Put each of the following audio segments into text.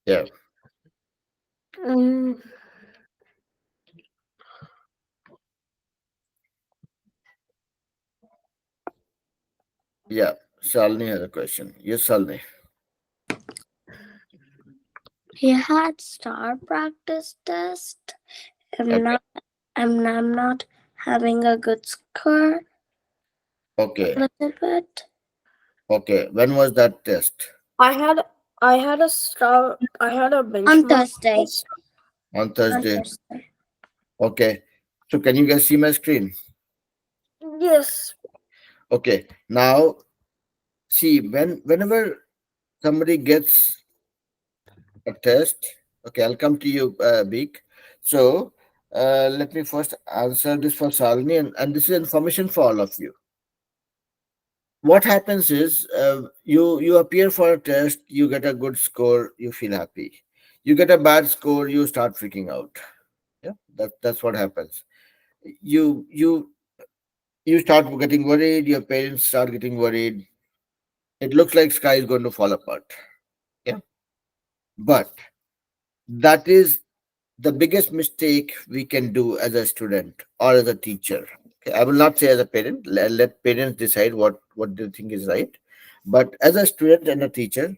Yeah, Mm, yeah. Shalini has a question. Yes, Shalini. he had star practice test. I'm Okay. not. I'm not having a good score. A Okay. little bit. Okay. When was that test? I had I had a star. I had a benchmark on Thursday. Test. On On Thursday. Thursday. Okay. So can you guys see my screen? Yes. Okay. Now see whenever somebody gets a test. Okay, I'll come to you, Beek. So let me first answer this for Salini, and this is information for all of you. What happens is you appear for a test, you get a good score, you feel happy. You get a bad score, you start freaking out. Yeah, that's what happens. You you start getting worried. Your parents start getting worried. It looks like sky is going to fall apart. Yeah, but that is the biggest mistake we can do as a student or as a teacher. Okay, I will not say as a parent. Let parents decide what they think is right. But as a student and a teacher,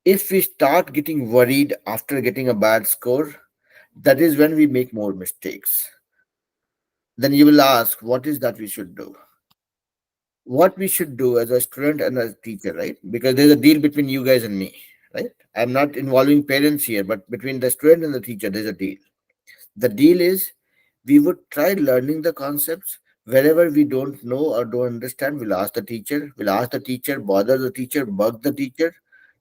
if we start getting worried after getting a bad score, that is when we make more mistakes. Then you will ask, what is that we should do? What we should do as a student and as a teacher, right? Because there's a deal between you guys and me, right? I'm not involving parents here, but between the student and the teacher, there's a deal. The deal is we would try learning the concepts. Wherever we don't know or don't understand, we'll ask the teacher. We'll ask the teacher, bother the teacher, bug the teacher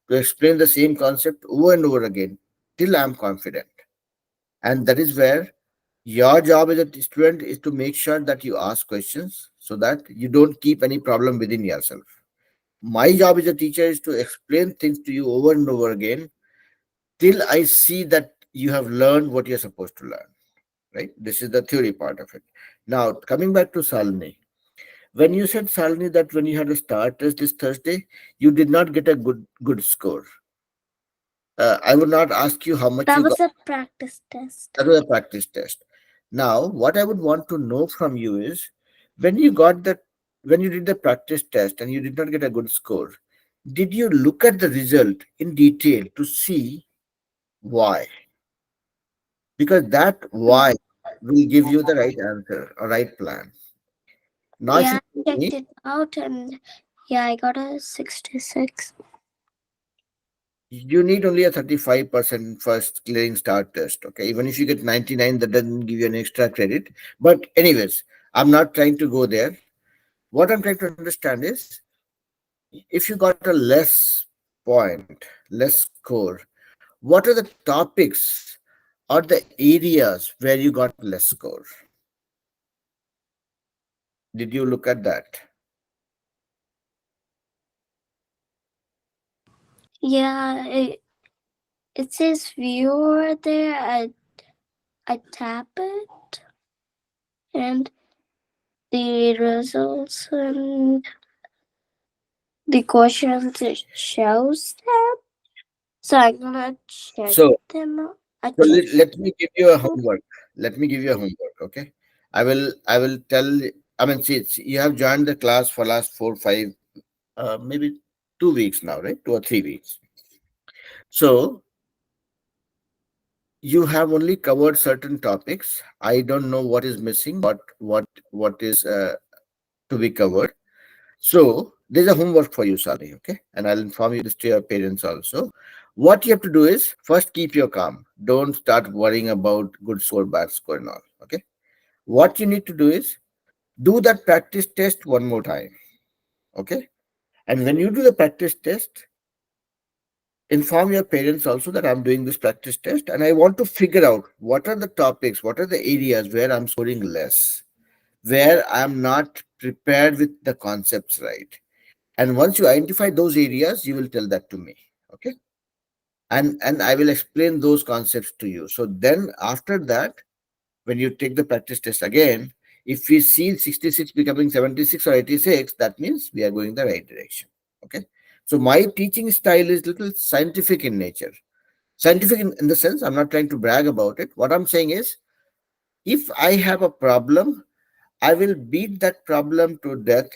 to explain the same concept over and over again till I'm confident. And that is where your job as a student is to make sure that you ask questions so that you don't keep any problem within yourself. My job as a teacher is to explain things to you over and over again till I see that you have learned what you're supposed to learn. Right? This is the theory part of it. Now, coming back to Salini, when you said Salini that when you had a STAAR test this Thursday, you did not get a good score. I would not ask you how much That you got. was a practice test. That was a practice test. Now, what I would want to know from you is when you got that, when you did the practice test and you did not get a good score, did you look at the result in detail to see why? Because that why will give you the right answer, a right plan. Now, if Yeah, you I tell checked me, it out and yeah, I got a 66. you need only a 35% first clearing start test. Okay, even if you get 99, that doesn't give you an extra credit. But, anyways, I'm not trying to go there. What I'm trying to understand is if you got a less point, less score, what are the topics or the areas where you got less score? Did you look at that? Yeah, it says viewer there. I tap it and the results and the questions it shows them. So I'm gonna check So, them out. I so check. let me give you a homework. Let me give you a homework. Okay, I will tell. I mean, see, you have joined the class for last 4, 5, maybe 2 weeks now, right? 2 or 3 weeks. So you have only covered certain topics. I don't know what is missing, what is to be covered. So there's a homework for you, Sally. Okay, and I'll inform you this to your parents also. What you have to do is first keep your calm. Don't start worrying about good score, bad score, and all. Okay. What you need to do is do that practice test one more time. Okay. And when you do the practice test, inform your parents also that I'm doing this practice test and I want to figure out what are the topics, what are the areas where I'm scoring less, where I'm not prepared with the concepts right. And once you identify those areas, you will tell that to me. Okay. And I will explain those concepts to you. So then after that, when you take the practice test again, if we see 66 becoming 76 or 86, that means we are going the right direction. Okay. So my teaching style is little scientific in nature. Scientific in the sense, I'm not trying to brag about it. What I'm saying is, if I have a problem, I will beat that problem to death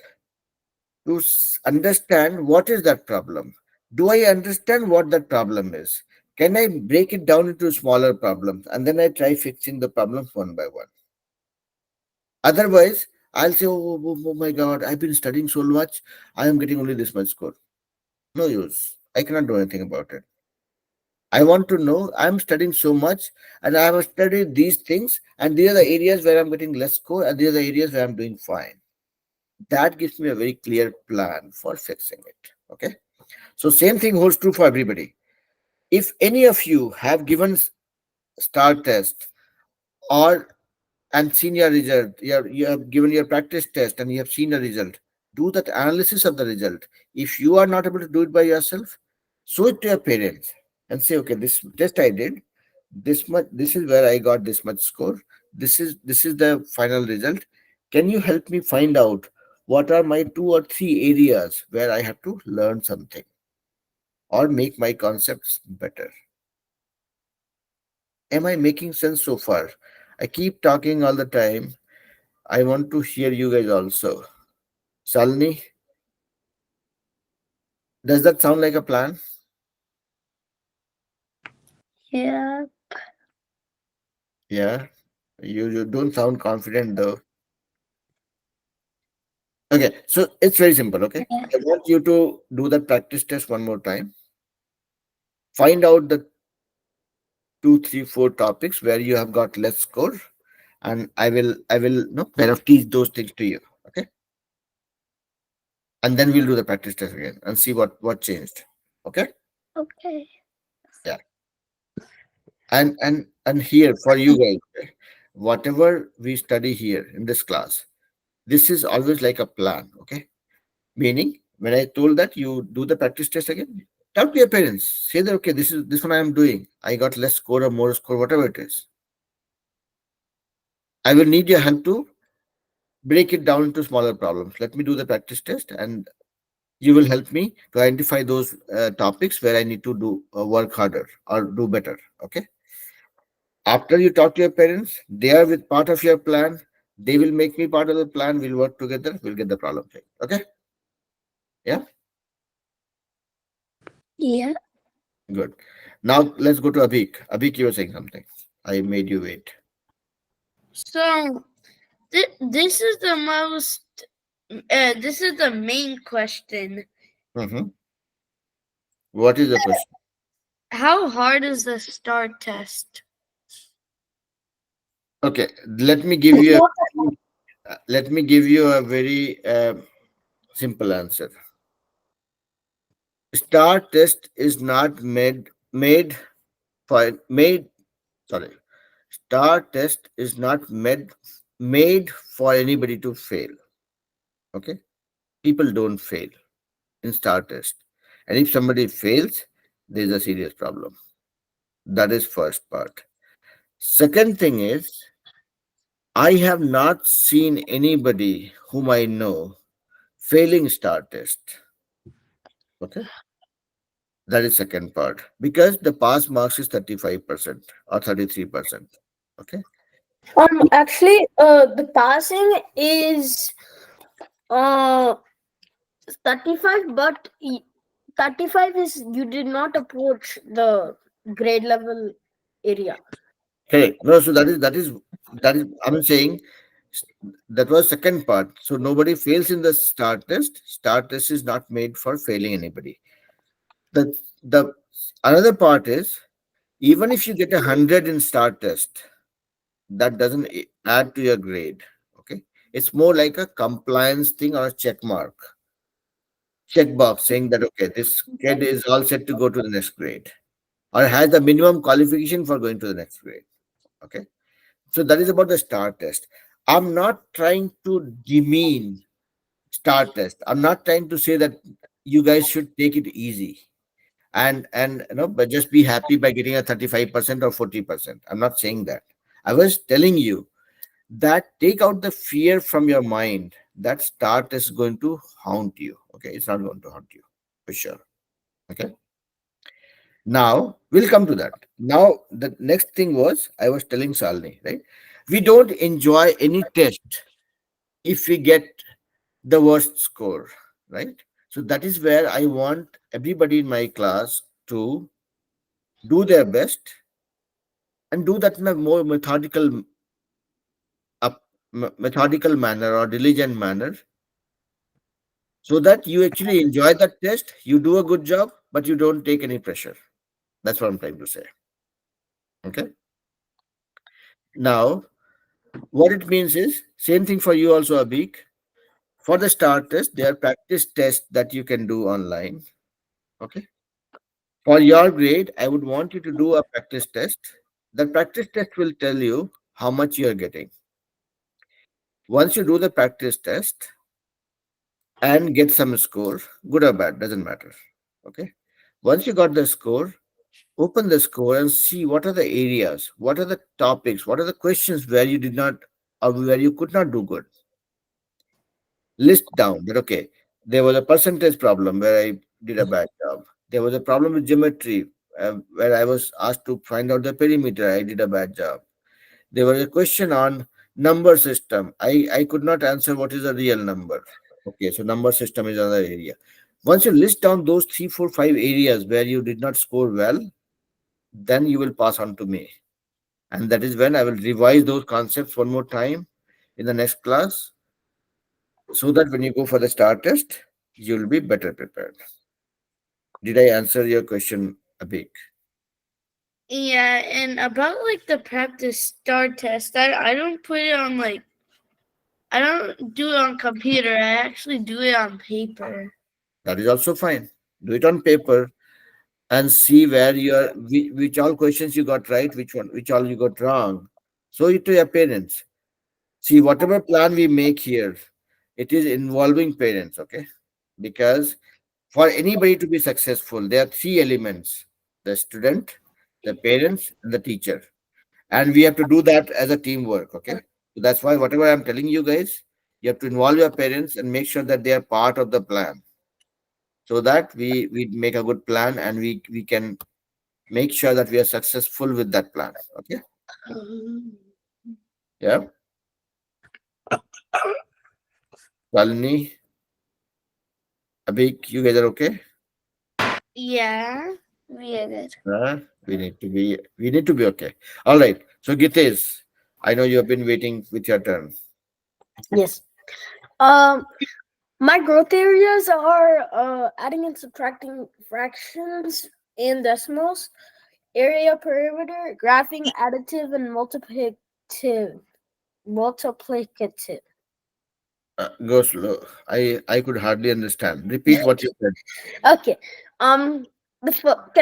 to understand what is that problem. Do I understand what that problem is? Can I break it down into smaller problems and then I try fixing the problems one by one? Otherwise, I'll say, oh my God, I've been studying so much, I am getting only this much score. No use. I cannot do anything about it. I want to know I'm studying so much and I have studied these things, and these are the areas where I'm getting less score, and these are the areas where I'm doing fine. That gives me a very clear plan for fixing it. Okay. So, same thing holds true for everybody. If any of you have given STAR test or and seen your result, you have given your practice test and you have seen a result, do that analysis of the result. If you are not able to do it by yourself, show it to your parents and say, okay, this test I did, this much, this is where I got this much score. This is the final result. Can you help me find out what are my two or three areas where I have to learn something or make my concepts better? Am I making sense so far? I keep talking all the time. I want to hear you guys also. Salni, does that sound like a plan? Yeah. Yeah. You don't sound confident though. Okay, so it's very simple. Okay, Yeah. I want you to do that practice test one more time. Find out the two, three, four topics where you have got less score, and I will no kind of teach those things to you. Okay, and then we'll do the practice test again and see what changed. Okay, Okay. yeah. And here for you guys, okay, whatever we study here in this class, this is always like a plan. Okay, meaning when I told that you do the practice test again, talk to your parents, say that okay, this one I am doing, I got less score or more score, whatever it is. I will need your help to break it down into smaller problems. Let me do the practice test, and you will help me to identify those topics where I need to do work harder or do better. Okay. After you talk to your parents, they are with part of your plan. They will make me part of the plan. We'll work together. We'll get the problem fixed. Okay. Yeah. Yeah. Good. Now let's go to Abhik. Abhik, you were saying something. I made you wait. So this is the most. This is the main question. Hmm. What is the question? How hard is the STAAR test? Okay. Let me give you a very simple answer. Star test is not made. Sorry. Star test is not made for anybody to fail. Okay. People don't fail in star test, and if somebody fails, there is a serious problem. That is first part. Second thing is, I have not seen anybody whom I know failing star test. Okay, that is second part, because the pass marks is 35% or 33%. Okay, Actually, the passing is uh 35, but 35 is you did not approach the grade level area. correct. No, so that is I'm saying that was second part. So nobody fails in the star test. Star test is not made for failing anybody. The another part is, even if you get 100 in star test, that doesn't add to your grade. Okay, it's more like a compliance thing or a check mark, check box saying that okay, this kid is all set to go to the next grade or has the minimum qualification for going to the next grade. Okay, so that is about the star test. I'm not trying to demean star test. I'm not trying to say that you guys should take it easy and but just be happy by getting a 35% or 40%. I'm not saying that. I was telling you that take out the fear from your mind that start is going to haunt you. Okay, it's not going to haunt you. for sure. Okay. Now we'll come to that. Now the next thing was I was telling Salni, right? We don't enjoy any test if we get the worst score, right? So that is where I want everybody in my class to do their best and do that in a more methodical manner or diligent manner, so that you actually enjoy that test, you do a good job, but you don't take any pressure. That's what I'm trying to say. Okay. Now, what it means is same thing for you also, Abik. For the STAAR test, there are practice tests that you can do online. Okay. For your grade, I would want you to do a practice test. The practice test will tell you how much you are getting. Once you do the practice test and get some score, good or bad, doesn't matter. Okay. Once you got the score, open the score and see what are the areas, what are the topics, what are the questions where you did not or where you could not do good. List down that okay, there was a percentage problem where I did a bad job. There was a problem with geometry where I was asked to find out the perimeter. I did a bad job. There was a question on number system. I could not answer what is a real number. Okay, so number system is another area. Once you list down those 3, 4, 5 areas where you did not score well, then you will pass on to me. And that is when I will revise those concepts one more time in the next class, so that when you go for the STAR test, you'll be better prepared. Did I answer your question, Abik? Yeah, and about like the practice STAAR test, I don't put it on like I don't do it on computer. I actually do it on paper. That is also fine. Do it on paper and see where which all questions you got right, which all you got wrong. Show it to your parents. See, whatever plan we make here, it is involving parents, okay? Because for anybody to be successful, there are three elements: the student, the parents, and the teacher. And we have to do that as a teamwork, okay? So that's why whatever I'm telling you guys, you have to involve your parents and make sure that they are part of the plan, so that we make a good plan and we can make sure that we are successful with that plan. Okay. Yeah. Valini, Abik, you guys are okay? Yeah, we are good. We need to be okay. All right. So Gitesh, I know you have been waiting with your turn. Yes. Um, my growth areas are adding and subtracting fractions and decimals, area perimeter, graphing, additive, and multiplicative. Multiplicative. Go slow. I could hardly understand. Repeat what you said. Okay. Can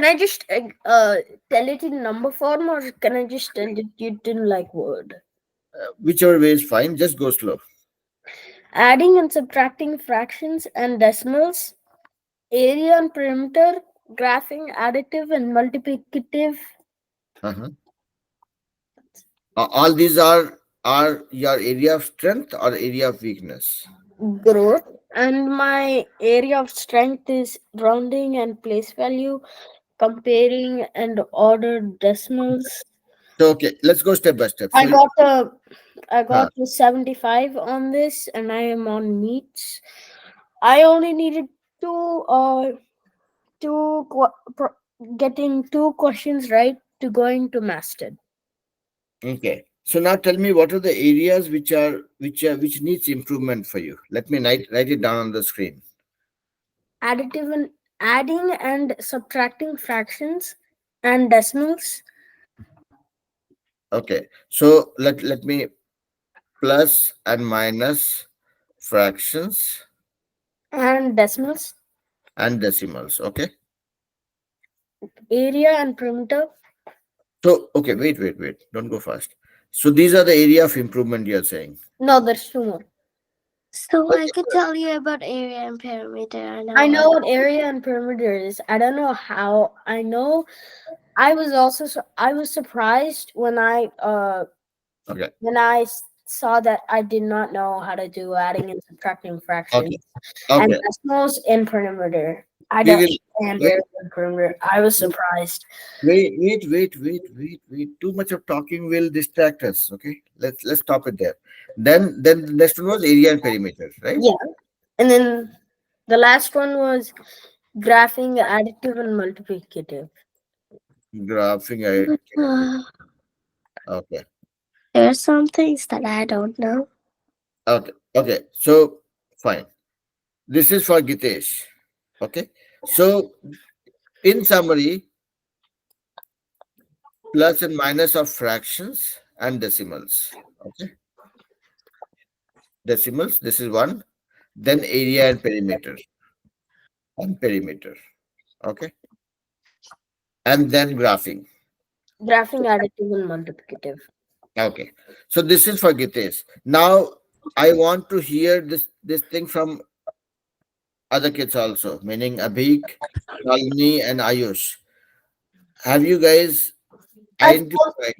I just tell it in number form, or can I just tell it in like word? Whichever way is fine. Just go slow. Adding and subtracting fractions and decimals, area and perimeter, graphing, additive, and multiplicative. Uh-huh. All these are your area of strength or area of weakness. Growth. And my area of strength is rounding and place value, comparing and ordered decimals. So okay, let's go step by step. I So got a I huh, got to 75 on this, and I am on meets. I only needed two two getting two questions right to going to mastered. okay. So now tell me what are the areas which needs improvement for you. Let me write it down on the screen. Additive and adding and subtracting fractions and decimals Okay. So let me plus and minus fractions and decimals, and decimals. Okay. area and perimeter. So okay, wait. Don't go fast. So these are the area of improvement you're saying. No, there's two more. So I could tell you about area and perimeter. I know what area and perimeter is. I don't know how. I know. I was surprised Okay. when saw that I did not know how to do adding and subtracting Okay. fractions and Okay. decimals in perimeter. I We don't will understand wait, area and perimeter. I was surprised. wait. Too much of talking will distract us. Okay, let's stop it there. Then the next one was area and perimeter, right? Yeah. And then the last one was graphing additive and multiplicative. Graphing identity. Okay, There are some things that I don't know. okay. So fine. This is for Gitesh. Okay. So in summary, plus and minus of fractions and decimals. Okay. Decimals. This is one. Then area and perimeter. And perimeter. Okay. And then graphing. Graphing additive and multiplicative. Okay. So this is for Gitesh. Now I want to hear this thing from other kids also, meaning Abhik, Shalini, and Ayush. Have you guys I've identified?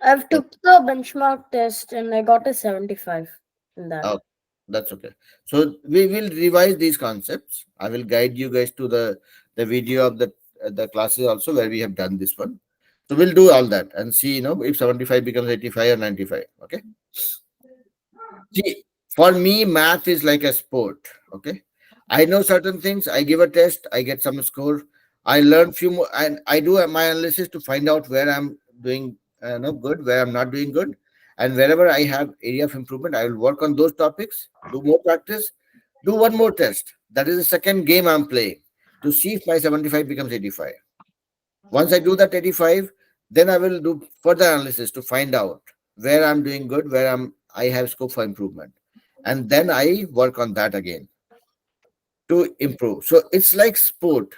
I've took the benchmark test and I got a 75 in that. Oh, that's okay. So we will revise these concepts. I will guide you guys to the video of the classes also where we have done this one. So we'll do all that and see, if 75 becomes 85 or 95. Okay. See, for me, math is like a sport. Okay. I know certain things. I give a test. I get some score. I learn few more, and I do my analysis to find out where I'm doing no good, where I'm not doing good, and wherever I have area of improvement, I will work on those topics. Do more practice. Do one more test. That is the second game I'm playing to see if my 75 becomes 85. Once I do that 85, then I will do further analysis to find out where I'm doing good, where I have scope for improvement. And then I work on that again to improve. So it's like sport.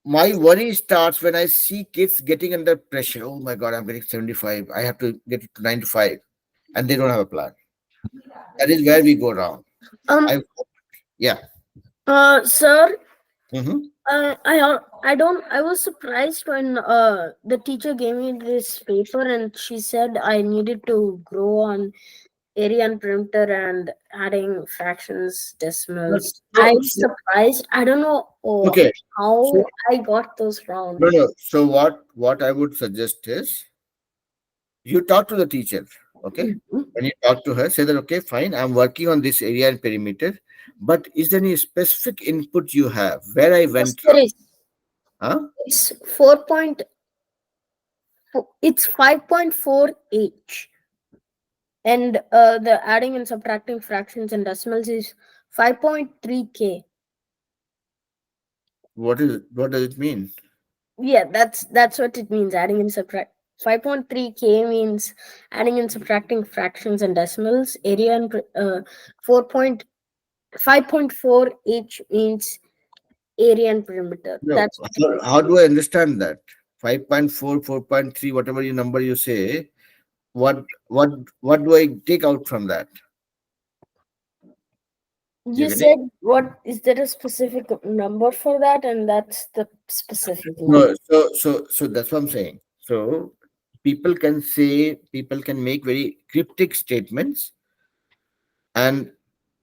My worry starts when I see kids getting under pressure. Oh my God, I'm getting 75. I have to get it to 95. And they don't have a plan. That is where we go wrong. Um, I Yeah. sir, Hmm. I don't. I was surprised when the teacher gave me this paper and she said I needed to grow on area and perimeter and adding fractions, decimals. I So, was surprised. I don't know okay. So how I got those wrong. no, no. So what I would suggest is you talk to the teacher. Okay. Mhm. When you talk to her, say that okay, fine, I'm working on this area and perimeter, but is there any specific input you have where I Yes, went there wrong? is. Huh? It's 4. It's 5.4 H, and the adding and subtracting fractions and decimals is 5.3 K. What does it mean? Yeah, that's what it means. Adding and subtract. 5.3 K means adding and subtracting fractions and decimals. Area and 4.5.4 H means area and perimeter. No. That's what it means. How do I understand that? 5.4, 4.3, whatever you number you say, what what do I take out from that? You You get it? said what is there a specific number for that, and that's the specific number. No, so that's what I'm saying. So people can make very cryptic statements and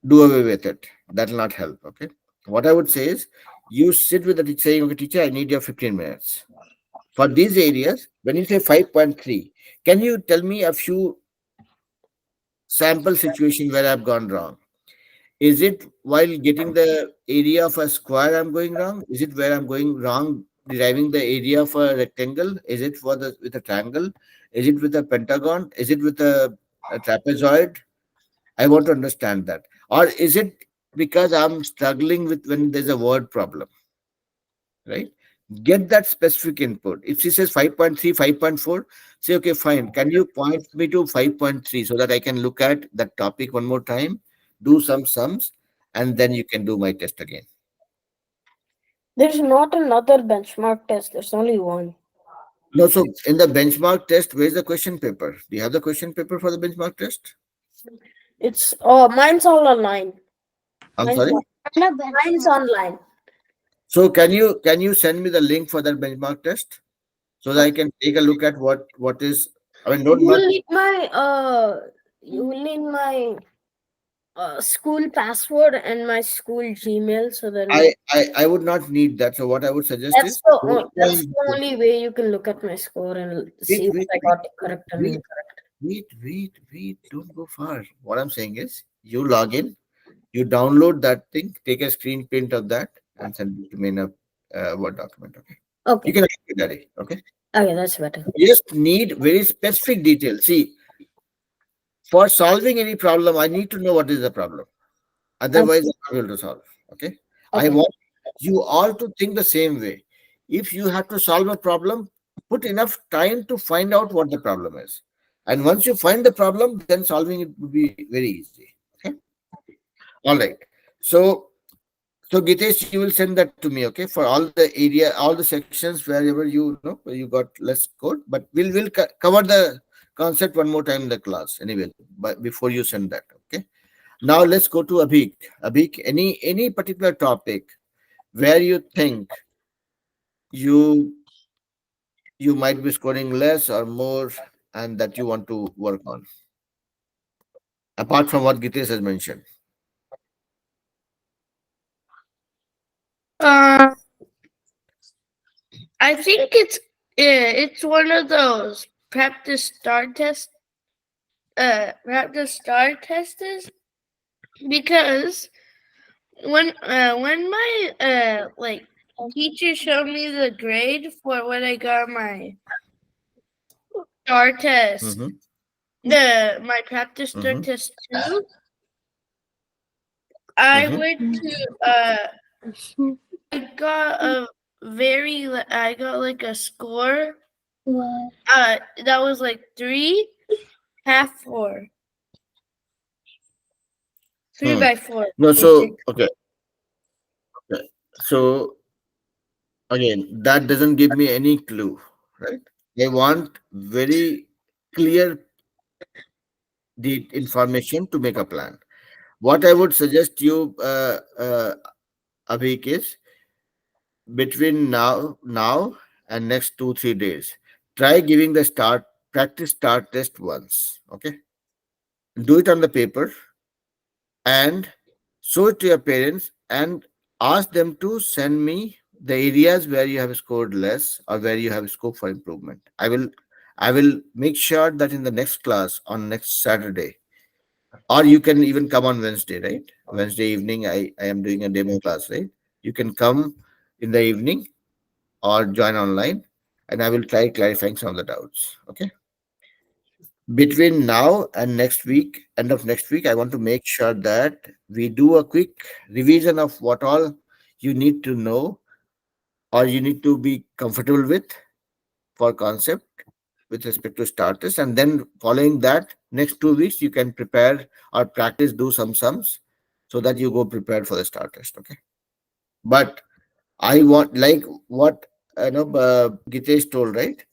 do away with it. That will not help. Okay. What I would say is you sit with the teacher saying, okay, teacher, I need your 15 minutes. For these areas, when you say 5.3, can you tell me a few sample situation where I've gone wrong? Is it while getting the area of a square I'm going wrong? Is it where I'm going wrong deriving the area of a rectangle? Is it for the with a triangle? Is it with a pentagon? Is it with a trapezoid? I want to understand that. Or is it because I'm struggling with when there's a word problem, right? Get that specific input. If she says 5.3, 5.4, say, okay, fine. Can you point me to 5.3 so that I can look at that topic one more time, do some sums, and then you can do my test again. There's not another benchmark test. There's only one. No, so in the benchmark test, where's the question paper? Do you have the question paper for the benchmark test? It's mine's all online. I'm Mine's sorry. on, mine's online. So can you send me the link for that benchmark test so that I can take a look at what is I mean You don't not will need my you will need my school password and my school Gmail. So then I would not need that. So what I would suggest is don't that's find. the only way you can look at my score and Wait, see if wait, I wait, got it correct and wait, incorrect. wait. Don't go far. What I'm saying is, you log in, you download that thing, take a screen print of that, and send it to me in a Word document. Okay. You Okay. can ask it, Daddy. Okay. Okay, that's better. You just need very specific details. See, for solving any problem, I need to know what is the problem. Okay. Otherwise, I'm not able to solve. Okay. I Okay. want you all to think the same way. If you have to solve a problem, put enough time to find out what the problem is. And once you find the problem, then solving it would be very easy. Okay. All right. So, so Gitesh, you will send that to me, okay, for all the area, all the sections wherever you know where you got less code. But we'll cover the concept one more time in the class anyway. But before you send that, okay. Now let's go to Abhik. Abhik, any particular topic where you think you you might be scoring less or more, and that you want to work on, apart from what Gitesh has mentioned. Uh, I think it's one of those practice star tests because when my like teacher showed me the grade for what I got on my star test, Mm-hmm, the my practice star mm-hmm, test 2, I mm-hmm, went to I got a I got like a score that was like 3 half 4, 3 hmm. by 4 No, basically. so okay, okay. So again, that doesn't give me any clue, right? They want very clear the information to make a plan. What I would suggest you, Abhik, is between now and next 2 3 days, try giving the start test once. Okay, do it on the paper and show it to your parents and ask them to send me the areas where you have scored less or where you have scope for improvement. I will make sure that in the next class on next Saturday, or you can even come on Wednesday, right? Wednesday evening, I am doing a demo class, right? You can come in the evening or join online, and I will try clarifying some of the doubts. Okay. Between now and next week, end of next week, I want to make sure that we do a quick revision of what all you need to know or you need to be comfortable with for concept with respect to starters. And then following that, next 2 weeks, you can prepare or practice, do some sums so that you go prepared for the start test. Okay. But I want, like what Gitesh told, right?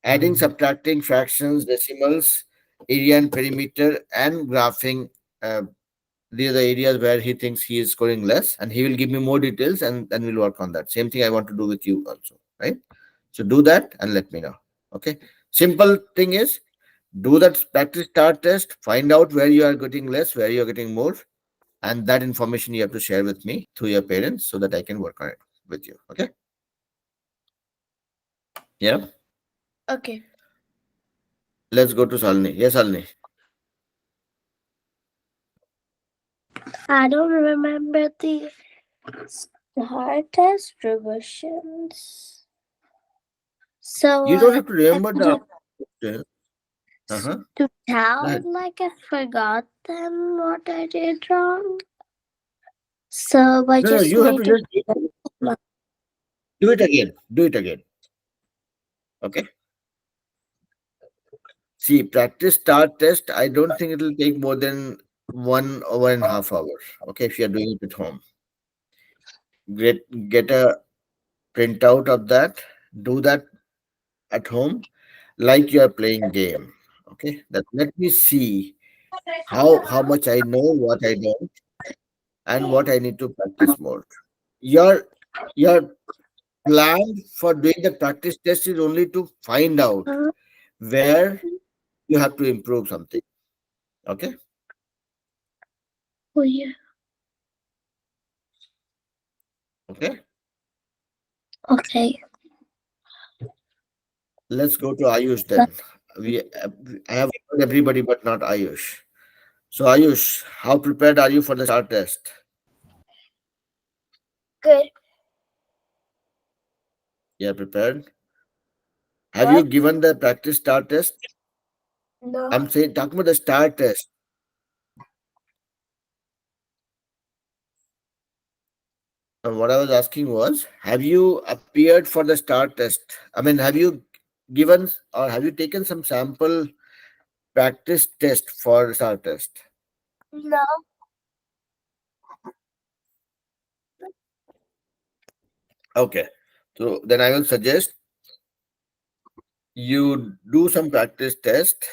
Adding, subtracting, fractions, decimals, area and perimeter, and graphing. Uh, these are the areas where he thinks he is scoring less, and he will give me more details, and then we'll work on that. Same thing I want to do with you also, right? So do that and let me know. Okay. Simple thing is, do that practice start test, find out where you are getting less, where you are getting more, and that information you have to share with me through your parents so that I can work on it with you. Okay. Yeah. Okay. Let's go to Salni. Yes, Salni. I don't remember the star test revisions. So You don't have to I remember the did answer. Uh-huh. to Go tell ahead. like I forgot them what I did wrong. So I No, no, just you have need to to just do it again. Do it again. Okay. See, practice start test. I don't think it will take more than 1 1.5 hours. Okay, if you are doing it at home, get a printout of that. Do that at home like you are playing game. Okay. That let me see how much I know, what I don't, and what I need to practice more. Your plan for doing the practice test is only to find out where you have to improve something. Okay. Oh yeah. Okay, Okay. let's go to Ayush then. We I have heard everybody but not Ayush. So Ayush, how prepared are you for the STAR test? Good. You are prepared. Have you What? given the practice STAR test? No. I'm saying talking about the STAR test. What I was asking was, have you appeared for the STAR test? I mean, have you given or have you taken some sample practice test for STAR test? No. Okay. So then I will suggest you do some practice test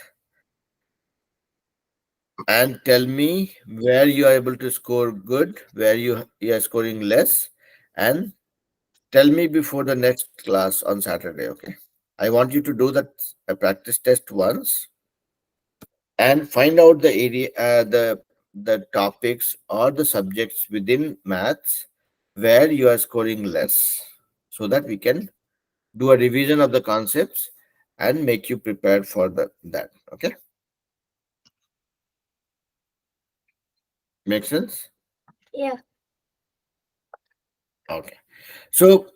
and tell me where you are able to score good, where you are scoring less, and tell me before the next class on Saturday. Okay. I want you to do that practice test once and find out the area, the topics or the subjects within maths where you are scoring less, so that we can do a revision of the concepts and make you prepared for that. Okay, make sense? Yeah. Okay. So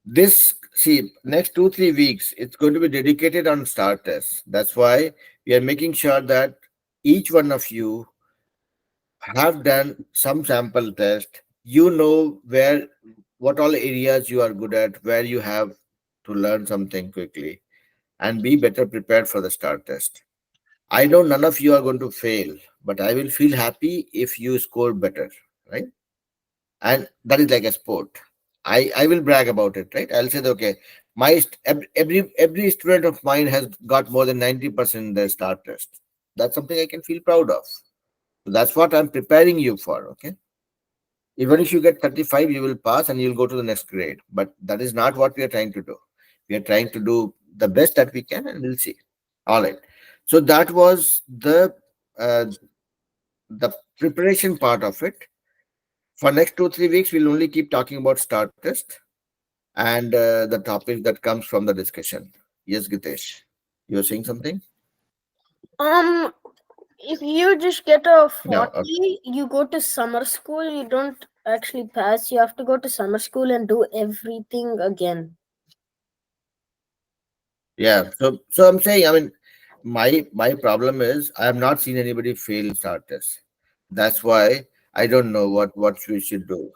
this, see, next 2 3 weeks it's going to be dedicated on STAR tests. That's why we are making sure that each one of you have done some sample test. You know where, what all areas you are good at, where you have to learn something quickly, and be better prepared for the STAR test. I know none of you are going to fail, but I will feel happy if you score better, right? And that is like a sport. I will brag about it, right? I'll say that, okay, every student of mine has got more than 90% in their STAR test. That's something I can feel proud of. So that's what I'm preparing you for. Okay. Even if you get 35, you will pass and you'll go to the next grade. But that is not what we are trying to do. We are trying to do the best that we can, and we'll see. All right. So that was uh, the preparation part of it. For next 2 3 weeks, we'll only keep talking about STAR test and the topic that comes from the discussion. Yes, Gitesh, you're saying something? Um, if you just get a No. Okay. 40, you go to summer school, you don't actually pass. You have to go to summer school and do everything again. Yeah. So I'm saying, I mean, my problem is I have not seen anybody fail in STAR test. That's why I don't know what we should do.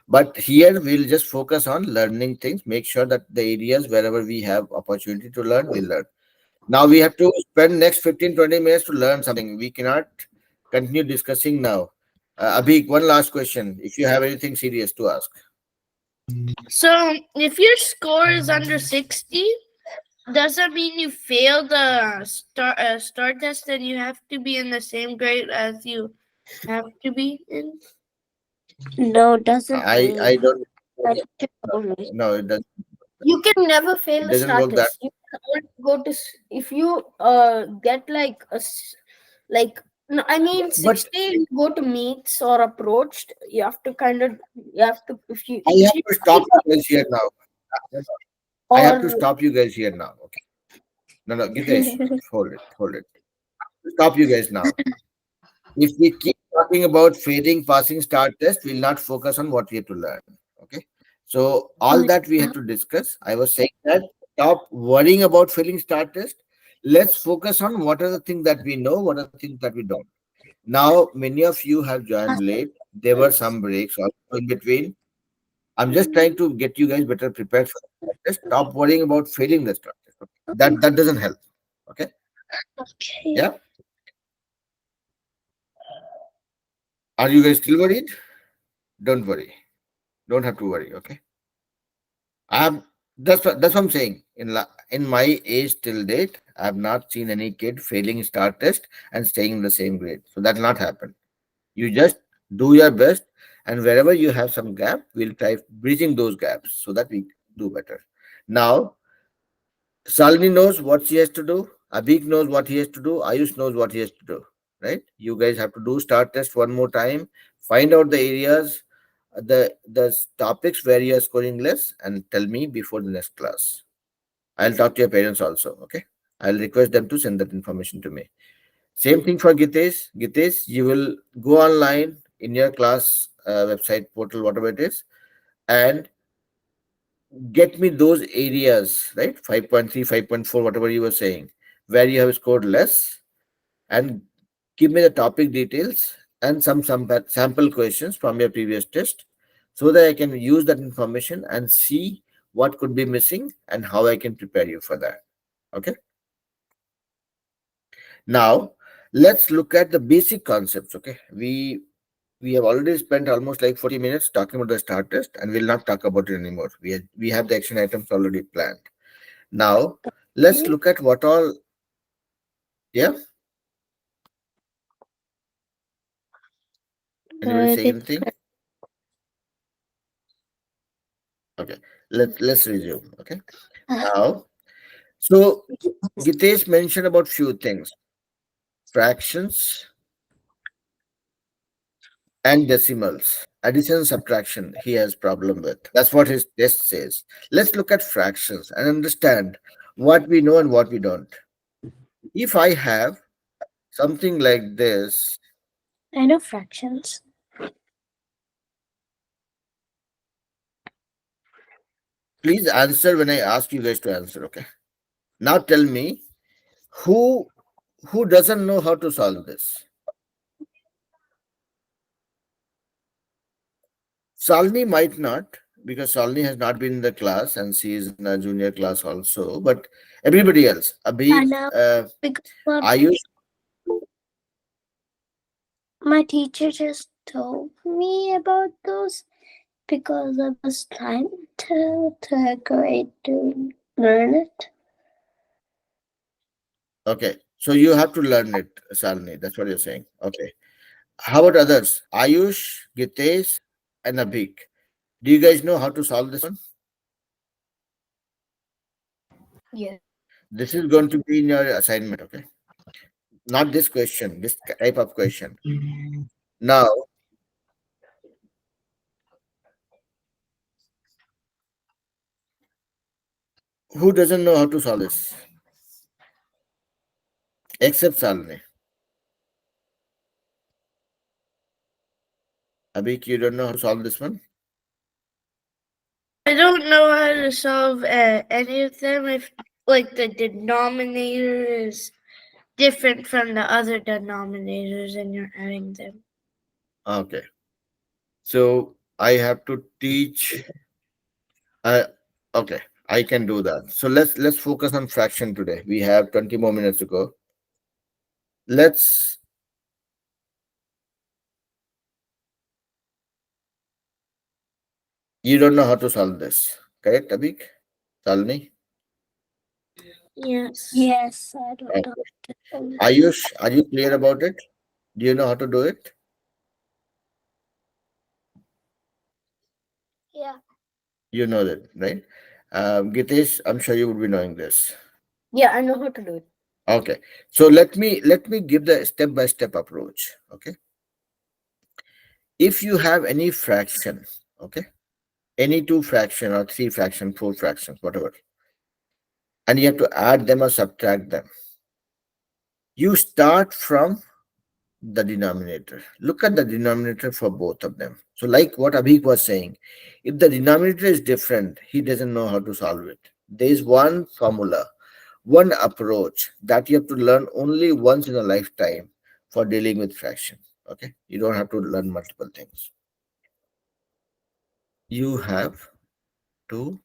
But here we'll just focus on learning things, make sure that the areas wherever we have opportunity to learn, we learn. Now we have to spend next 15 20 minutes to learn something. We cannot continue discussing now. Abhik, one last question. If you have anything serious to ask. So if your score is under 60, does that mean you failed the star test and you have to be in the same grade as you have to be in? No, doesn't I mean. don't. That just told me. No, it doesn't. You can never fail It the doesn't work that. status. You can only go to if you get like like no, I mean But 60. You go to meets or approached. You have to kind of you have to I if have you to stop you guys here now. I have to or stop you guys here now. Okay. No, no, Gitesh, hold it, hold it. Stop you guys now. If we keep talking about failing, passing STAR test, we'll not focus on what we have to learn. Okay. So all that we have to discuss, I was saying that stop worrying about failing STAR test. Let's focus on what are the things that we know, what are the things that we don't. Now, many of you have joined late. There were some breaks also in between. I'm just trying to get you guys better prepared for the test. Stop worrying about failing the STAR test. Okay? That doesn't help. Okay. Okay. Yeah. Are you guys still worried? Don't worry. Don't have to worry. Okay. I'm that's what I'm saying. In my age till date, I have not seen any kid failing STAR test and staying in the same grade. So that'll not happen. You just do your best, and wherever you have some gap, we'll try bridging those gaps so that we do better. Now, Salini knows what she has to do. Abhik knows what he has to do. Ayush knows what he has to do. right? You guys have to do STAAR test one more time, find out the areas, the topics where you are scoring less, and tell me before the next class. I'll talk to your parents also. Okay, I'll request them to send that information to me. Same thing for Gitesh. Gitesh, you will go online in your class website portal, whatever it is, and get me those areas, right? 5.3, 5.4, whatever you were saying, where you have scored less, and give me the topic details and some sample questions from your previous test, so that I can use that information and see what could be missing and how I can prepare you for that. Okay. Now let's look at the basic concepts. Okay. We have already spent almost like 40 minutes talking about the STAR test, and we'll not talk about it anymore. We have the action items already planned. Now let's look at what all. Yeah. Anybody say It's anything? Okay. Let's resume. Okay. Now, so Gitesh mentioned about few things: fractions and decimals, addition, subtraction. He has problem with. That's what his test says. Let's look at fractions and understand what we know and what we don't. If I have something like this, I know fractions. please answer when I ask you guys to answer. Okay. Now tell me who who doesn't know how to solve this. Salni might not, because Salni has not been in the class and she is in a junior class also. But everybody else, I Abhi, know because Ayush, my teacher just told me about those because I was trying to grade to learn it. okay. So you have to learn it, Salni. That's what you're saying. Okay. How about others? Ayush, Gitesh, and Abhik. Do you guys know how to solve this one? Yes. This is going to be in your assignment, okay? Not this question, this type of question. Now, who doesn't know how to solve this? Except Salni. Abhik, you don't know how to solve this one? I don't know how to solve any of them if, like, the denominator is different from the other denominators and you're adding them. Okay. So I have to teach. Uh, okay, I can do that. So let's focus on fraction today. We have 20 more minutes to go. Let's. You don't know how to solve this, correct, Abhik? Salni? Yes. Yes, I don't Okay. know. Ayush, are you clear about it? Do you know how to do it? Yeah. You know that, right? Gitesh, I'm sure you would be knowing this. Yeah, I know how to do it. Okay. So let me give the step by step approach. Okay. If you have any fraction, okay, any two fraction or three fraction, four fractions, whatever, and you have to add them or subtract them, you start from the denominator. Look at the denominator for both of them. So, like what Abhik was saying, if the denominator is different, he doesn't know how to solve it. There is one formula, one approach that you have to learn only once in a lifetime for dealing with fraction. Okay, you don't have to learn multiple things. You have to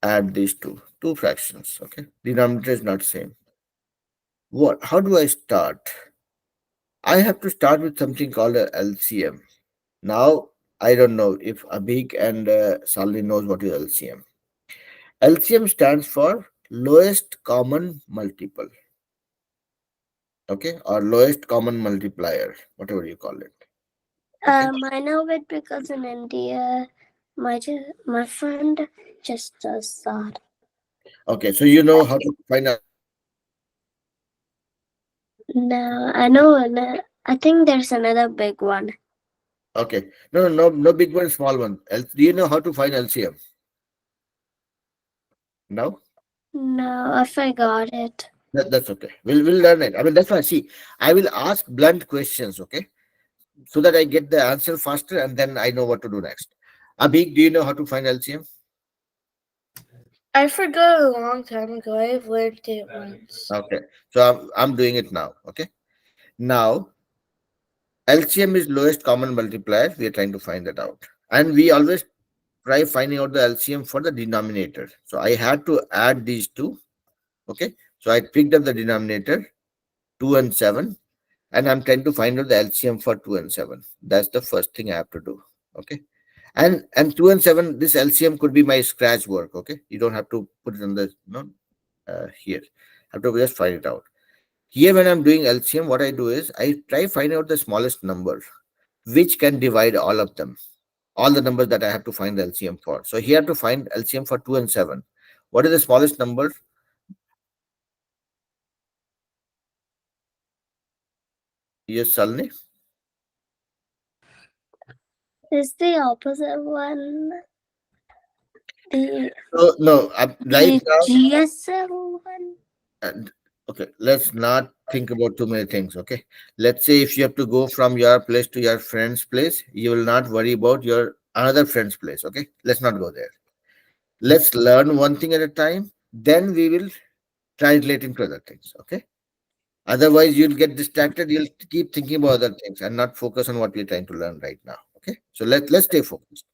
add these two fractions. Okay, denominator is not same. What? How do I start? I have to start with something called a LCM. Now, I don't know if Abhik and Salvi knows what is LCM. LCM stands for lowest common multiple, okay, or lowest common multiplier, whatever you call it. Okay, I know it because in India, my friend just does that. okay, so you know how to find out No, I know. I think there's another big one. Okay. No, no, no big one, small one. Do you know how to find LCM? No? No, I forgot it. That's okay. We'll learn it. I mean, that's why. See, I will ask blunt questions, okay, so that I get the answer faster, and then I know what to do next. Abhi, do you know how to find LCM? I forgot a long time ago. I've learned it once. Okay. So I'm doing it now. Okay. Now LCM is lowest common multiplier. We are trying to find that out, and we always try finding out the LCM for the denominator. So I had to add these two. Okay. So I picked up the denominator 2 and 7, and I'm trying to find out the LCM for 2 and 7. That's the first thing I have to do. Okay. And 2 and 7, this LCM could be my scratch work. Okay. You don't have to put it on the here. I have to just find it out. Here, when I'm doing LCM, what I do is I try find out the smallest number which can divide all of them, all the numbers that I have to find the LCM for. So here I have to find LCM for 2 and 7. What is the smallest number? Yes, Salni. Is the opposite one the So no, right the now. GSL one? And okay, let's not think about too many things. Okay, let's say if you have to go from your place to your friend's place, you will not worry about your another friend's place. Okay, let's not go there. Let's learn one thing at a time, then we will try relating to other things. Okay, otherwise you'll get distracted, you'll keep thinking about other things and not focus on what we're trying to learn right now. Okay, so let's stay focused.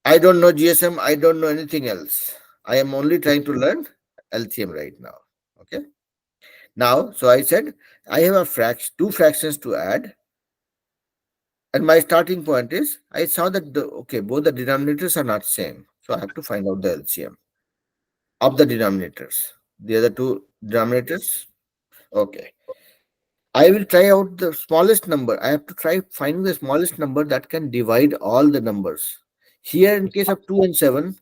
I don't know GSM, I don't know anything else. I am only trying to learn LCM right now. Okay, now, so I said I have a two fractions to add, and my starting point is I saw that okay, both the denominators are not same, so I have to find out the LCM of the denominators. The other two denominators, okay. I will try out the smallest number. I have to try finding the smallest number that can divide all the numbers. Here, in case of 2 and 7,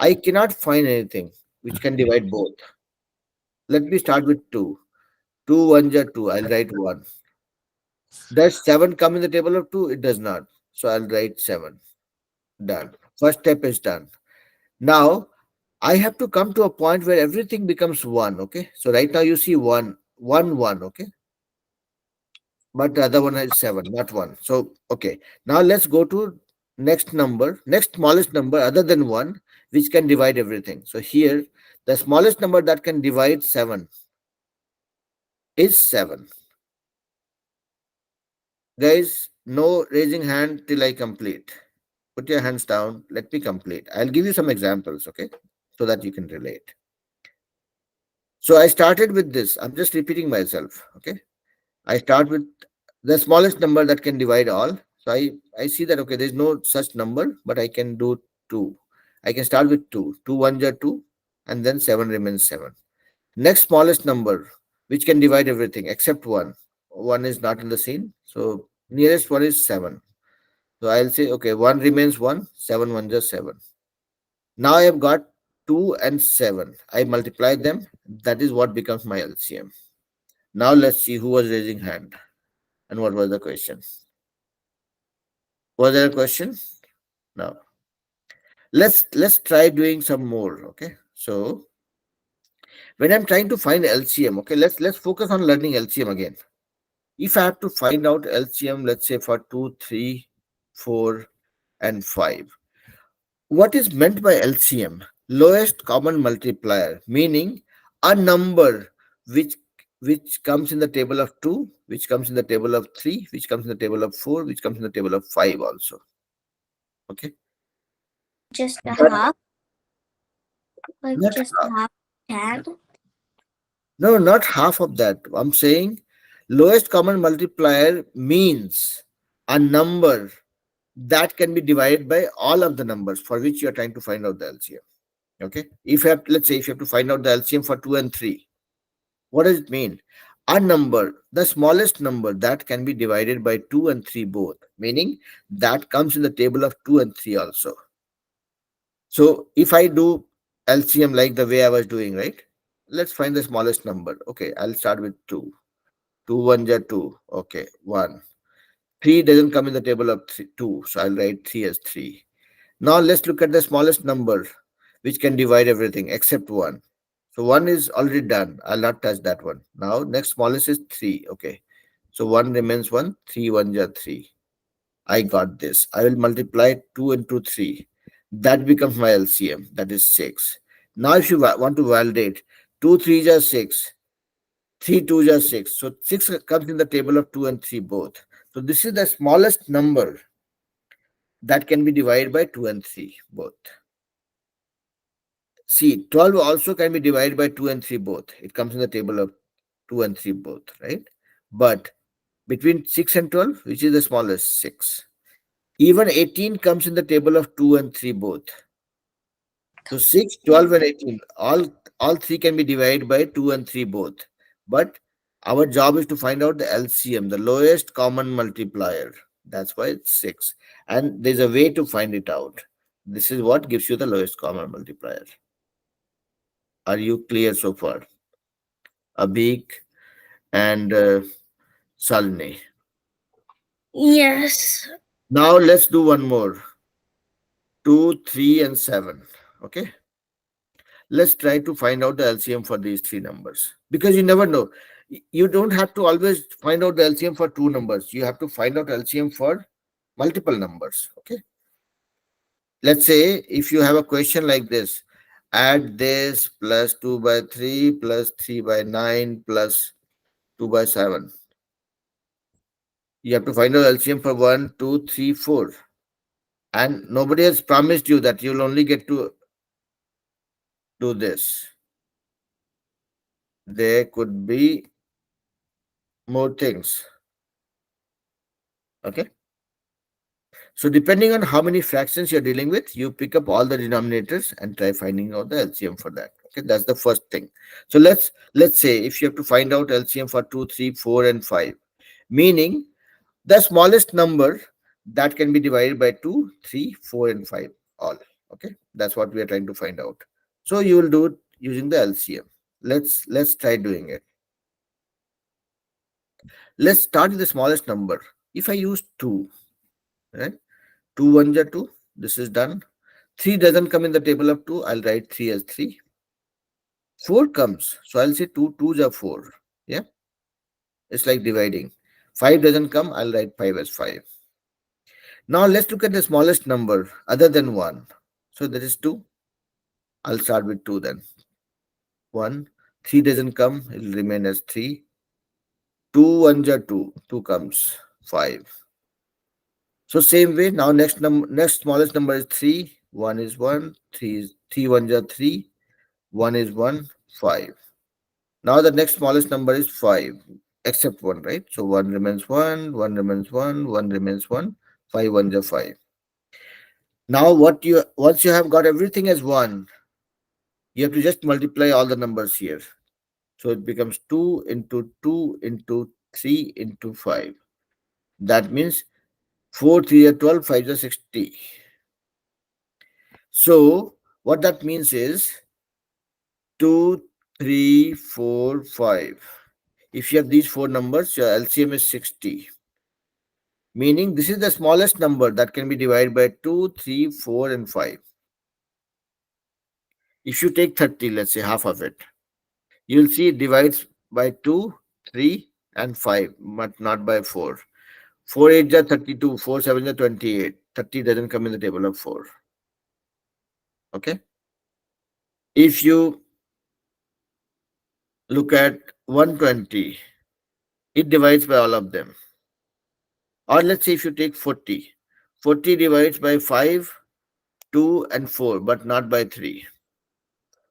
I cannot find anything which can divide both. Let me start with 2. 2 1 are 2. I'll write 1. Does 7 come in the table of 2? It does not. So I'll write 7. Done. First step is done. Now, I have to come to a point where everything becomes 1. Okay. So right now you see 1, 1, 1. Okay. But the other one is 7, not 1. So, okay. Now let's go to next number, next smallest number other than 1, which can divide everything. So here, the smallest number that can divide 7 is 7. Guys, no raising hand till I complete. Put your hands down. Let me complete. I'll give you some examples, okay, so that you can relate. So I started with this. I'm just repeating myself, okay. I start with the smallest number that can divide all. So I see that, okay, there's no such number, but I can do 2. I can start with 2. 2 1 are 2, and then 7 remains 7. Next smallest number, which can divide everything except 1. 1 is not in the scene. So nearest one is 7. So I'll say, okay, 1 remains 1, 7 1 just 7. Now I have got 2 and 7. I multiply them. That is what becomes my LCM. Now let's see who was raising hand and what was the question. Was there a question? No. Let's try doing some more. Okay. So when I'm trying to find LCM, okay, let's focus on learning LCM again. If I have to find out LCM, let's say for 2, 3, 4, and 5. What is meant by LCM? Lowest common multiplier, meaning a number which which comes in the table of 2, which comes in the table of 3, which comes in the table of 4, which comes in the table of 5 also. Okay. Just a But half, like not just half. half can. No, not half of that. I'm saying lowest common multiplier means a number that can be divided by all of the numbers for which you are trying to find out the LCM. Okay. If you have, let's say, if you have to find out the LCM for 2 and 3, what does it mean? A number, the smallest number that can be divided by 2 and 3 both, meaning that comes in the table of 2 and 3 also. So if I do LCM like the way I was doing, right? let's find the smallest number. Okay, I'll start with 2. 2 1 are 2. Okay, 1. 3 doesn't come in the table of 2, so I'll write 3 as 3. Now let's look at the smallest number which can divide everything except 1. So 1 is already done. I'll not touch that one. Now next smallest is 3. Okay. So 1 remains 1. 3 1 are 3. I got this. I will multiply 2 into 3. That becomes my LCM. That is 6. Now if you want to validate, 2 3s are 6. 3 2s are 6. So 6 comes in the table of 2 and 3 both. So this is the smallest number that can be divided by 2 and 3 both. See, 12 also can be divided by 2 and 3 both. It comes in the table of 2 and 3 both, right? But between 6 and 12, which is the smallest? 6. Even 18 comes in the table of 2 and 3 both. So 6, 12, and 18, all three can be divided by 2 and 3 both. But our job is to find out the LCM, the lowest common multiplier. That's why it's 6. And there's a way to find it out. This is what gives you the lowest common multiplier. Are you clear so far? Abik and Salni. Yes. Now let's do one more. 2, 3, and 7. Okay. Let's try to find out the LCM for these three numbers. Because you never know. You don't have to always find out the LCM for two numbers. You have to find out LCM for multiple numbers. Okay. Let's say if you have a question like this, add this plus 2 by 3 plus 3 by 9 plus 2 by 7. You have to find out LCM for 1, 2, 3, 4. And nobody has promised you that you'll only get to do this. There could be more things. Okay. So depending on how many fractions you're dealing with, you pick up all the denominators and try finding out the LCM for that. Okay, that's the first thing. So let's say if you have to find out LCM for 2, 3, 4, and 5, meaning the smallest number that can be divided by 2, 3, 4, and 5 all. Okay, that's what we are trying to find out. So you will do it using the LCM. Let's try doing it. Let's start with the smallest number. If I use 2, right? 2 1 are 2. This is done. 3 doesn't come in the table of 2. I'll write 3 as 3. 4 comes. So I'll say 2 2s are 4. Yeah. It's like dividing. 5 doesn't come. I'll write 5 as 5. Now let's look at the smallest number other than 1. So that is 2. I'll start with 2 then. 1. 3 doesn't come. It will remain as 3. 2 1s are 2. 2 comes. 5. So same way, now next smallest number is 3. 1 is 1. 3 1s are 3. 1 is 1. 5. Now the next smallest number is 5, except 1, right? So 1 remains 1, 1 remains 1, 1 remains 1, 5 1s are 5. Now once you have got everything as 1, you have to just multiply all the numbers here. So it becomes 2 into 2 into 3 into 5. That means 4 3 are 12, 5 are 60. So what that means is 2, 3, 4, 5. If you have these four numbers, your LCM is 60. Meaning this is the smallest number that can be divided by 2, 3, 4, and 5. If you take 30, let's say half of it, you'll see it divides by 2, 3, and 5, but not by 4. 4 8 are 32, 4 7 are 28. 30 doesn't come in the table of 4. Okay. If you look at 120, it divides by all of them. Or let's say if you take 40, 40 divides by 5, 2, and 4, but not by 3.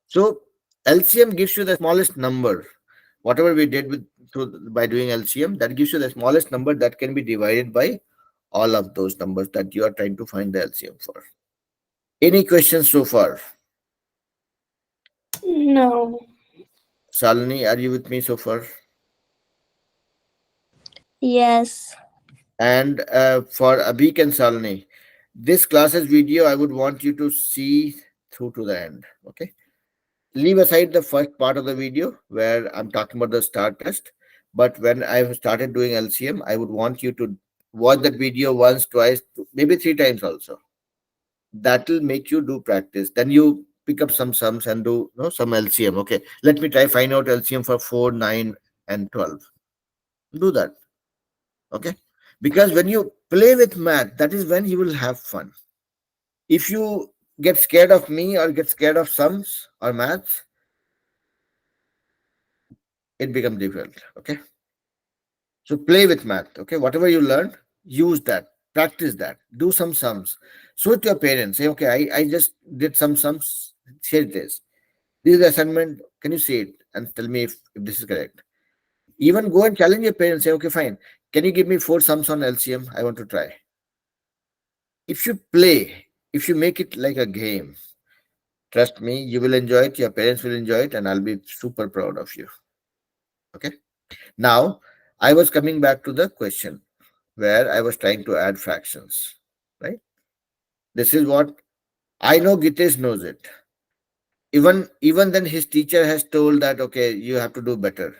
So LCM gives you the smallest number. Whatever we did by doing LCM, that gives you the smallest number that can be divided by all of those numbers that you are trying to find the LCM for. Any questions so far? No. Salini, are you with me so far? Yes. And for Abik and Salini, this class's video, I would want you to see through to the end. Okay. Leave aside the first part of the video where I'm talking about the STAR test. But when I've started doing LCM, I would want you to watch that video once, twice, maybe three times also. That will make you do practice. Then you pick up some sums and do, some LCM. Okay, let me try find out LCM for 4, 9, and 12. Do that. Okay, because when you play with math, that is when you will have fun. If you get scared of me or get scared of sums or maths, it becomes difficult. Okay, so play with math. Okay, whatever you learn, use that, practice that, do some sums. Show it to your parents. Say, okay, I just did some sums. Here it is. This is the assignment. Can you see it and tell me if this is correct? Even go and challenge your parents. Say, okay, fine. Can you give me four sums on LCM? I want to try. If you play, if you make it like a game, trust me, you will enjoy it. Your parents will enjoy it, and I'll be super proud of you. Okay. Now, I was coming back to the question where I was trying to add fractions. Right. This is what I know. Gitesh knows it. Even then, his teacher has told that okay, you have to do better.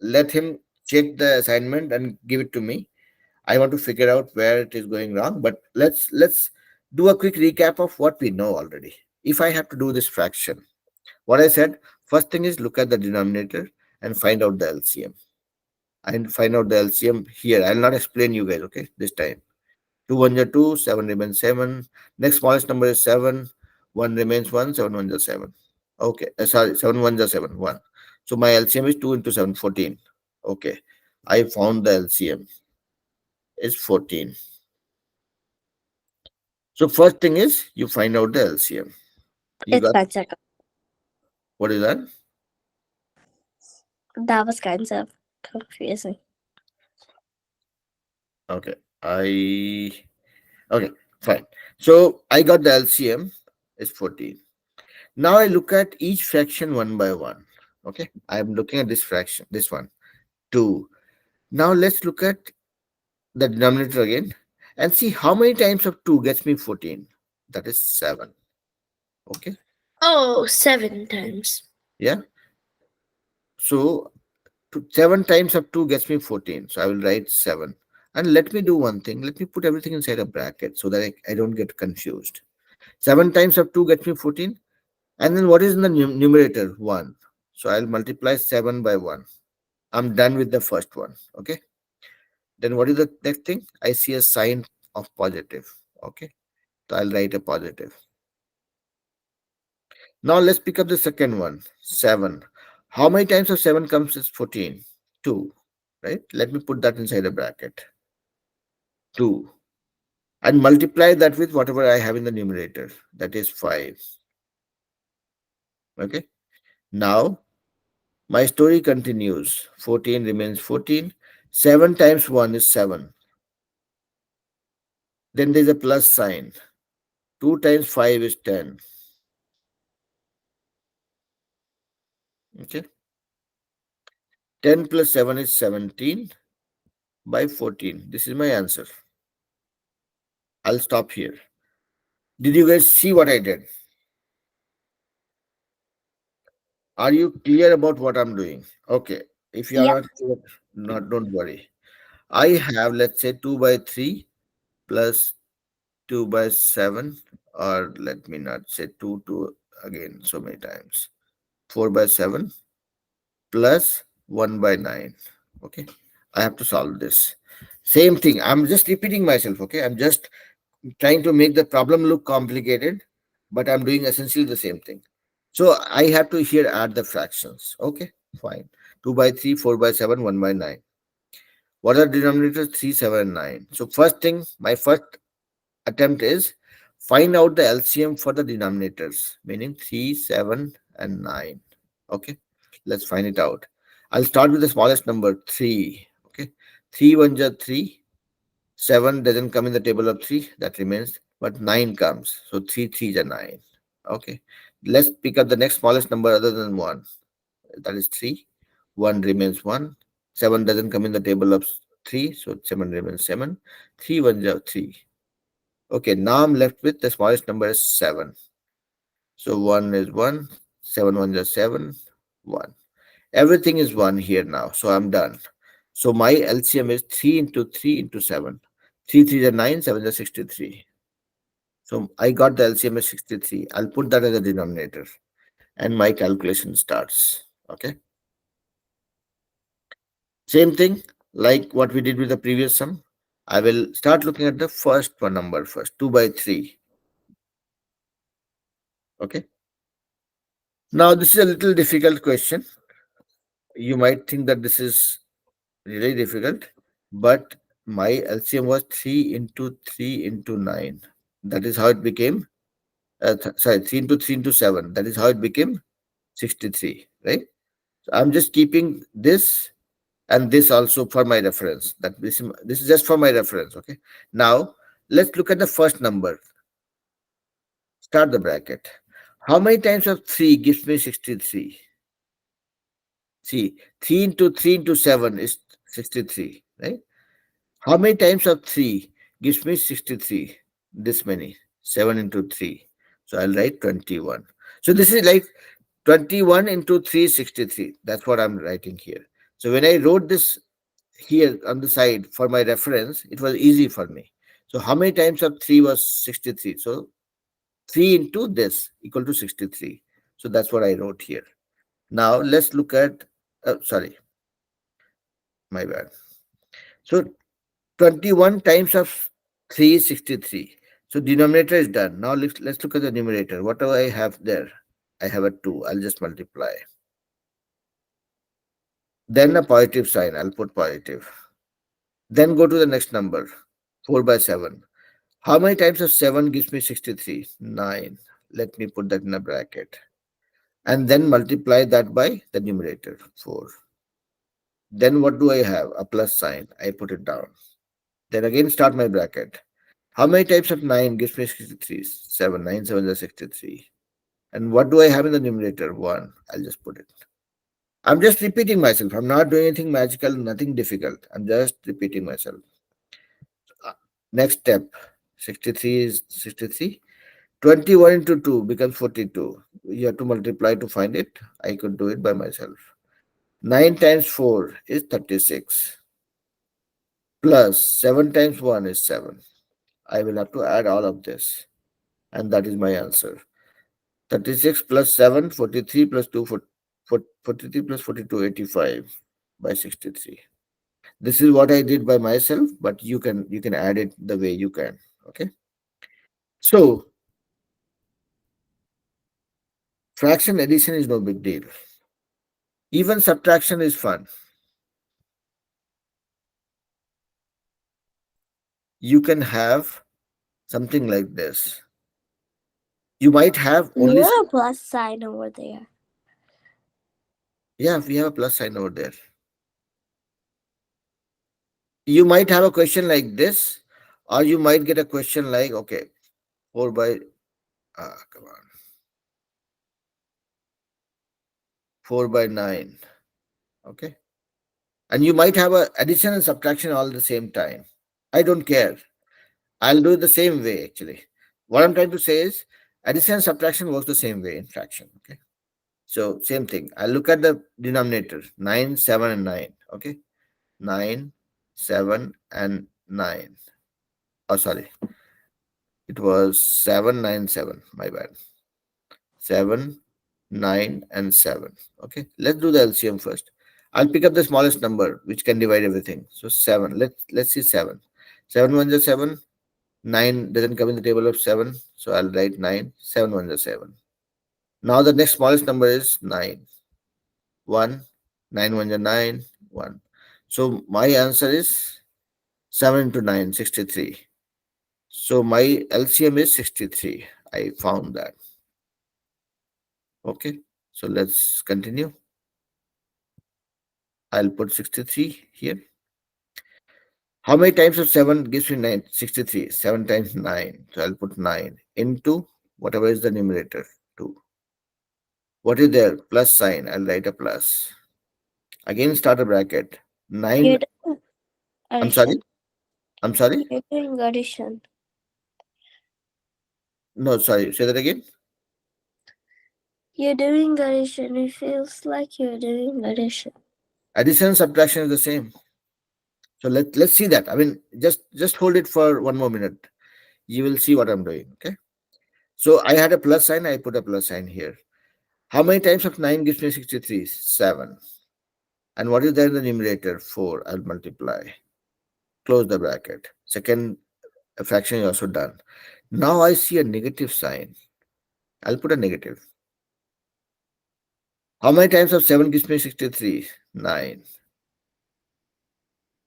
Let him check the assignment and give it to me. I want to figure out where it is going wrong. But let's do a quick recap of what we know already. If I have to do this fraction, what I said, first thing is look at the denominator and find out the LCM. And find out the LCM here. I'll not explain you guys, okay, this time. 2 1 are 2, 7 remains 7. Next smallest number is 7. 1 remains 1, 7 1 are 7. Okay, sorry, 7 1 are 7, 1. So my LCM is 2 into 7, 14. Okay, I found the LCM is 14. So first thing is you find out the LCM. You It's got 5 seconds. what is that? That was kind of confusing. Okay, okay, fine. So I got the LCM is 14. Now I look at each fraction one by one. Okay, I am looking at this fraction, this one, 2. Now let's look at the denominator again and see how many times of 2 gets me 14. That is 7. Okay, Oh, 7 times. yeah. So 7 times of 2 gets me 14. So I will write 7. And let me do one thing. Let me put everything inside a bracket so that I don't get confused. 7 times of 2 gets me 14. And then what is in the numerator? 1. So I'll multiply 7 by 1. I'm done with the first one. Okay. Then what is the next thing? I see a sign of positive. Okay. So I'll write a positive. Now let's pick up the second one. 7. How many times of 7 comes as 14? 2. Right? Let me put that inside a bracket. 2. And multiply that with whatever I have in the numerator. That is 5. Okay. Now my story continues. 14 remains 14. 7 times 1 is 7. Then there's a plus sign. 2 times 5 is 10. Okay. 10 plus 7 is 17 by 14. This is my answer. I'll stop here. Did you guys see what I did? Are you clear about what I'm doing? Okay. If you are Yep. not clear, don't worry. I have, let's say, 2 by 3 plus 2 by 7, or let me not say 2 again so many times. 4 by 7 plus 1 by 9. Okay. I have to solve this. Same thing. I'm just repeating myself. Okay. I'm just trying to make the problem look complicated, but I'm doing essentially the same thing. So I have to here add the fractions. Okay, fine. 2 by 3, 4 by 7, 1 by 9. What are denominators? 3, 7, 9. So first thing, my first attempt is find out the LCM for the denominators, meaning 3, 7, and 9. Okay, let's find it out. I'll start with the smallest number, 3. Okay, 3 1s are 3. 7 doesn't come in the table of 3, that remains, but 9 comes. So 3 3s are 9. Okay. Let's pick up the next smallest number other than 1. That is 3. 1 remains 1. 7 doesn't come in the table of 3, so 7 remains 7. 3 1s are 3. Okay, now I'm left with the smallest number is 7. So 1 is 1, 7 1 is 7, 1. Everything is 1 here now. So I'm done. So my LCM is 3 into 3 into 7. 3 3 is 9, 7 is 63. So I got the LCM as 63. I'll put that as a denominator and my calculation starts. Okay. Same thing like what we did with the previous sum. I will start looking at the first one number first, 2 by 3. Okay. Now this is a little difficult question. You might think that this is really difficult, but my LCM was 3 into 3 into 9. That is how it became, sorry, 3 into 3 into 7. That is how it became 63, right? So I'm just keeping this and this also for my reference. That this is just for my reference, okay? Now, let's look at the first number. Start the bracket. How many times of 3 gives me 63? See, 3 into 3 into 7 is 63, right? How many times of 3 gives me 63? This many. 7 into 3. So I'll write 21. So this is like 21 into 3 is 63. That's what I'm writing here. So when I wrote this here on the side for my reference, it was easy for me. So how many times of 3 was 63? So 3 into this equal to 63. So that's what I wrote here. Now let's look at, sorry, my bad. So 21 times of 3 is 63. So denominator is done. Now let's look at the numerator. What do I have there? I have a 2. I'll just multiply. Then a positive sign. I'll put positive. Then go to the next number. 4 by 7. How many times of 7 gives me 63? 9. Let me put that in a bracket. And then multiply that by the numerator. 4. Then what do I have? A plus sign. I put it down. Then again start my bracket. How many types of 9 gives me 63? 7. 9 7 is 63. And what do I have in the numerator? 1. I'll just put it. I'm just repeating myself. I'm not doing anything magical, nothing difficult. I'm just repeating myself. Next step. 63 is 63. 21 into 2 becomes 42. You have to multiply to find it. I could do it by myself. 9 times 4 is 36. Plus 7 times 1 is 7. I will have to add all of this. And that is my answer. 36 plus 7, 43 plus 2, 43 plus 42, 85 by 63. This is what I did by myself, but you can add it the way you can. Okay. So fraction addition is no big deal. Even subtraction is fun. You can have something like this. You might have You only, have a plus sign over there. yeah, we have a plus sign over there. You might have a question like this, or you might get a question like, okay, 4 by, come on, 4 by 9. Okay. And you might have a addition and subtraction all at the same time. I don't care. I'll do it the same way actually. What I'm trying to say is addition and subtraction works the same way in fraction. Okay. So same thing. I'll look at the denominator 9, 7, and 9. Okay. 9, 7, and 9. Oh, sorry. It was 7, 9, 7. My bad. 7, 9, and 7. Okay. Let's do the LCM first. I'll pick up the smallest number which can divide everything. So 7. Let's see 7. 7 1 is 7. 9 doesn't come in the table of 7. So I'll write 9. 7 1 is 7. Now the next smallest number is 9. 1. 9 1 is 9. 1. So my answer is 7 into 9, 63. So my LCM is 63. I found that. Okay. So let's continue. I'll put 63 here. How many times of 7 gives me 9? 63. 7 times 9. So I'll put 9 into whatever is the numerator, 2. What is there? Plus sign. I'll write a plus. Again, start a bracket. 9. You're doing I'm sorry. addition. I'm sorry. You're doing addition. No, sorry. Say that again. You're doing addition. It feels like you're doing addition. Addition and subtraction is the same. So let's see that. I mean, just hold it for one more minute. You will see what I'm doing. Okay. So I had a plus sign. I put a plus sign here. How many times of 9 gives me 63? 7. And what is there in the numerator? 4. I'll multiply. Close the bracket. Second fraction is also done. Now I see a negative sign. I'll put a negative. How many times of 7 gives me 63? 9.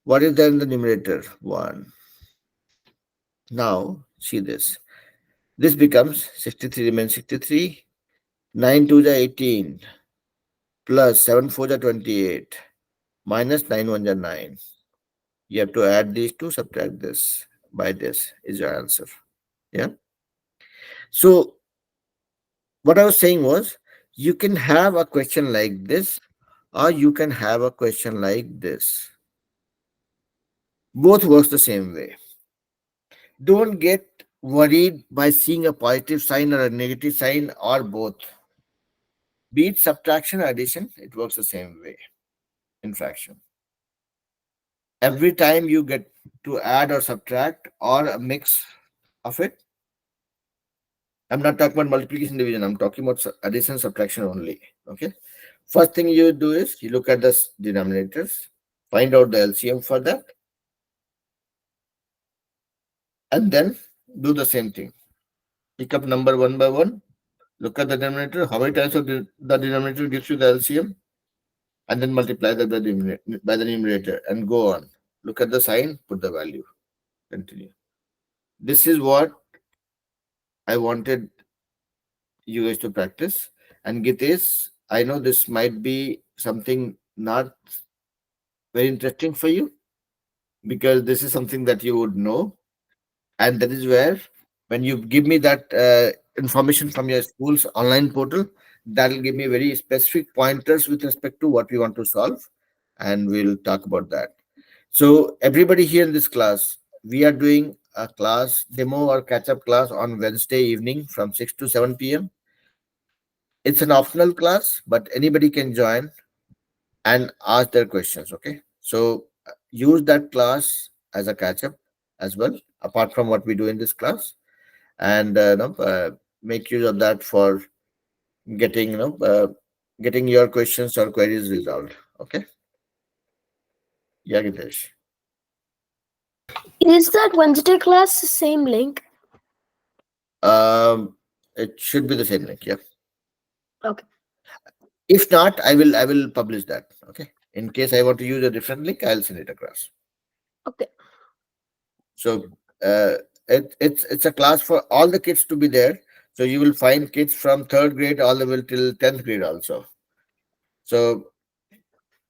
What is there in the numerator? 1. Now see this. This becomes 63 remains 63. 9 to the 18 plus 7 4 the 28 minus 9 1 the 9. You have to add these two, subtract this by this is your answer. Yeah. So what I was saying was you can have a question like this or you can have a question like this. Both works the same way. Don't get worried by seeing a positive sign or a negative sign or both. Be it subtraction or addition, it works the same way in fraction. Every time you get to add or subtract or a mix of it, I'm not talking about multiplication division, I'm talking about addition subtraction only. Okay. First thing you do is you look at the denominators, find out the LCM for that, and then do the same thing. Pick up number one by one, look at the denominator, how many times of the denominator gives you the LCM, and then multiply that by the numerator and go on. Look at the sign, put the value, continue. This is what I wanted you guys to practice. And Gitesh, I know this might be something not very interesting for you because this is something that you would know. And that is where, when you give me that information from your school's online portal, that will give me very specific pointers with respect to what we want to solve. And we'll talk about that. So, everybody here in this class, we are doing a class demo or catch up class on Wednesday evening from 6 to 7 p.m. It's an optional class, but anybody can join and ask their questions. Okay. So, use that class as a catch up as well, apart from what we do in this class, and make use of that for getting, getting your questions or queries resolved. Okay. Yeah, Gitesh. Is that Wednesday class the same link? Um, it should be the same link. Yeah. Okay. If not, I will publish that. Okay. In case I want to use a different link, I'll send it across. Okay. So uh, it's a class for all the kids to be there. So you will find kids from third grade all the way till 10th grade also. So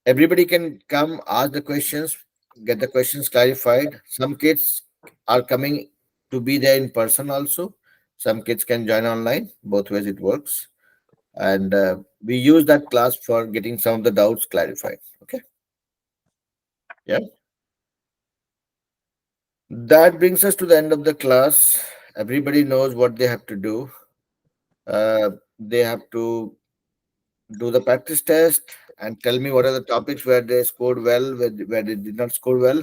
everybody can come, ask the questions, get the questions clarified. Some kids are coming to be there in person also. Some kids can join online. Both ways it works. And we use that class for getting some of the doubts clarified. Okay. Yeah. That brings us to the end of the class. Everybody knows what they have to do. They have to do the practice test and tell me what are the topics where they scored well, where they did not score well.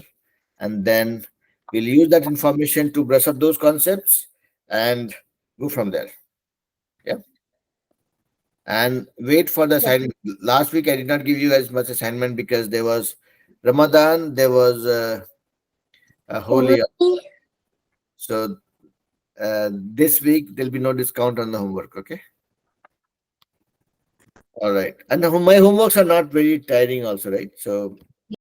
And then we'll use that information to brush up those concepts and go from there. Yeah. And wait for the Yeah. assignment. Last week, I did not give you as much assignment because there was Ramadan, there was a holy. Really? So this week, there'll be no discount on the homework. Okay. All right. And my homeworks are not very tiring, also, right? So